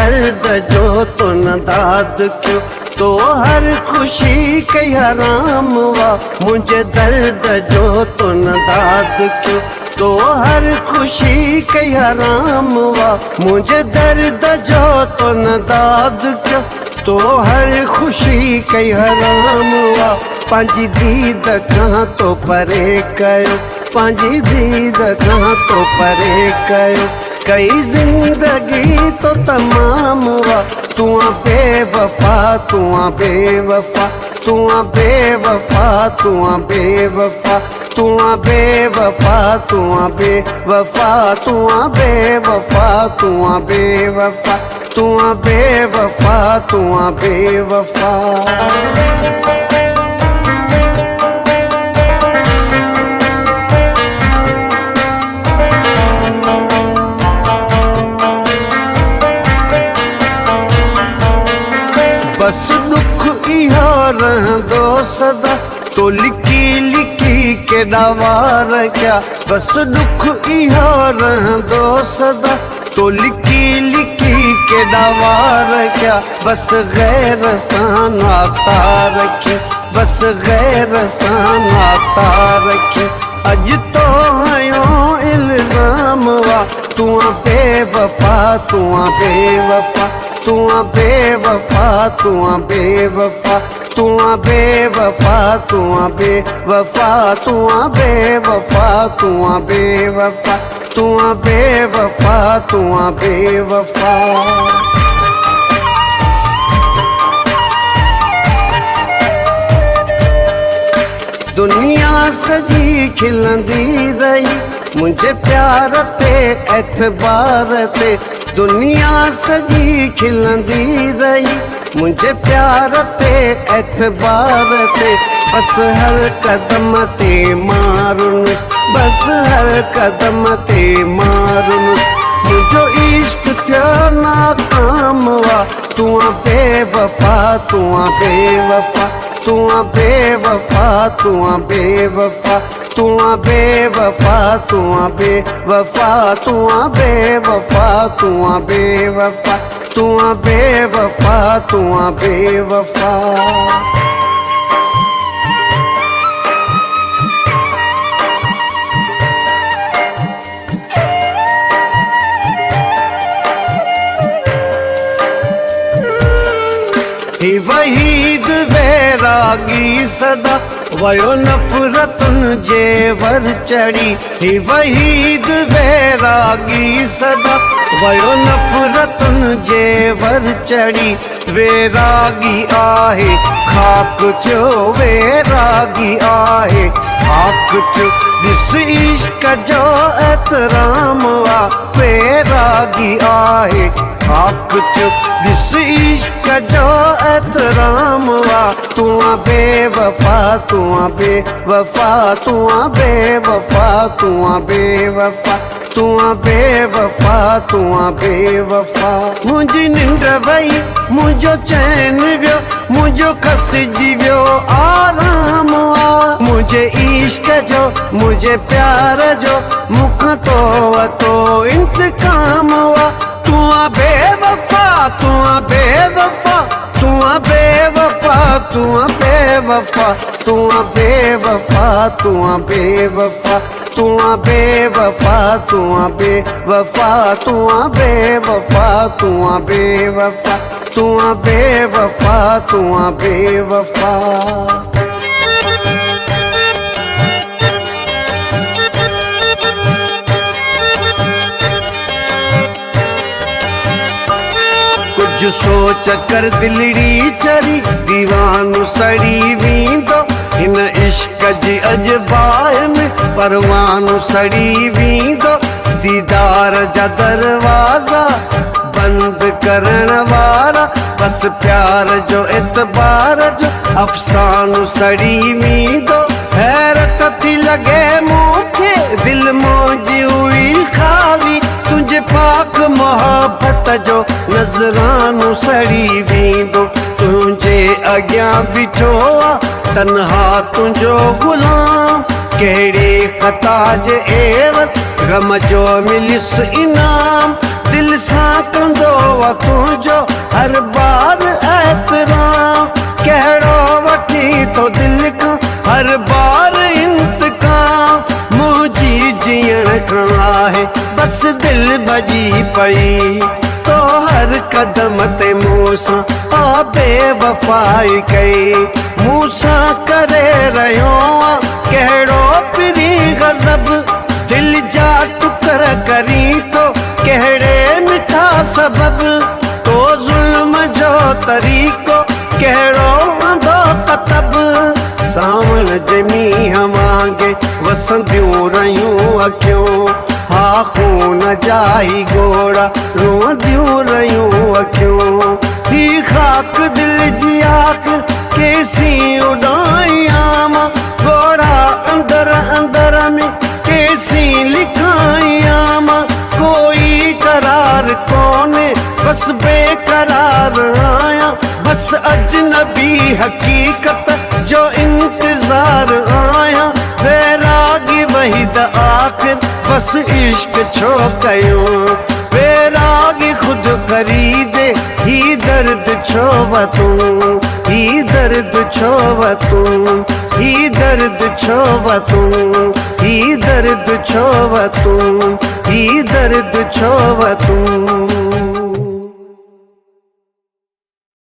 दर्द जो तो न दाद क्यों, तो हर खुशी कई हराम वा। मुझे दर्द जो तो न दाद क्यों, तो हर खुशी कई हराम वा। मुझे दर्द जो तो न दाद क्यों, तो हर खुशी कई हराम वा। पंहिंजी दीद खां तो परे कयो, पंहिंजी दीद खां तो परे कयो। कई जिंदगी तो तमाम वा, तू बेवफा तू बेवफा, तू बेवफा तू बेवफा, तू बेवफा तू बेवफा, तू बेवफा तू बेवफा, तू बेवफा तू बेवफा। बस दुख इहो रहंदो सदा, तो लिखी लिखी के डावार क्या। बस दुख इहो रहंदो सदा, तो लिखी लिखी के डावार क्या। बस गैर सां नाता रखी, बस गैर सां नाता रखी। अज तो आयो इल्जाम वा, तू बेवफा तू बेवफा, तू बेवफा तू बेवफा, तू बेवफा तू बेवफा, तू बेवफा तू बेवफा, तू बेवफा तू बेवफा। दुनिया सजी खिलंदी रही, मुझे प्यार ते एतबार ते। दुनिया सजी खिलंदी रही, मुझे प्यार ते एतबार ते। बस हर कदम ते मारुन, बस हर कदम ते मारुन। मुझो इश्क थियो नाकाम वा, तू बेवफा तू बेवफा, तू बेवफा तू बेवफा, तू बेवफा तू बेवफा, तू बेवफा तू बेवफा, तू बेवफा तू बेवफा। ही वहीद वैरागी सदा, वयो नफरतुन जे वर चढ़ी। ही वहीद वैरागी सदा, वयो नफरतुन जे वर चढ़ी। वैरागी आहे खाक थियो, वैरागी आहे खाक थियो। ॾिस इश्क जो एतराम वा, वैरागी आहे खाक थियो। ॾिस इश्क जो एतराम वा, तू बेवफा तू बेवफा, तू बेवफा तू बेवफा, तू बेवफा तू बेवफा। मुंहिंजी निंड वई, मुंहिंजो चैन वियो, मुंहिंजो खसिजी वियो आराम आ। मुंहिंजे इश्क जो, मुंहिंजे प्यार जो, मूंखां तो वतो इंतकाम वा। तू बेवफा तू बेवफा, तू बेवफा तू बेवफा, तू बेवफा तू बेवफा, तू बेवफा तू बेवफा, तू बेवफा तू बेवफा, तू बेवफा तू बेवफा। कुछ सोच कर दिलड़ी चढ़ी, दीवानो सड़ी वींदो। हिन इश्क जी अजबाए में परवानो सड़ी वींदो। दीदार जा दरवाजा बंद करण वारा, बस प्यार जो एतबार जो अफसानो सड़ी वींदो। हैरत थी लगे मूंखे, दिल मौजी हुई खाली। तुझे पाक मोहब्बत जो नज़रानो सड़ी वींदो। तुझे अॻियां बीठो तन्हा तुझो गुलाम, कहिड़े ख़ता जे एवत गम जो मिलिस इनाम। दिल सां कंदो तुझो भजी पई तो हर कदम ते मूसां आ बेवफाई कई मूसां करे रहियो कहिड़ो पिरी गज़ब दिल जा टुकर करी तो कहिड़े मिठा सबब तो ज़ुल्म जो तरीक़ो कहिड़ो अंधो कतब सावण जे मींहं वांगे वसंदियूं रहियूं अखियूं हा खून जा ही गोड़ा रोंदियूं रहियूं अखियूं ही ख़ाक दिल जी आख केसी उॾाइयां मां गोड़ा अंदर अंदर में केसी लिखाइयां मां कोई करार कोन्हे बस बेकरार आहियां बस अजनबी हकीकत जो इंतज़ार आहियां वैरागी वहीद आख़िर बस इश्क छो कयो वैरागी खुद खरीदे ही दर्द छो वतूं ही दर्द छो वतूं ही दर्द छो वतूं ही दर्द छो वतूं ही दर्द छो वतूं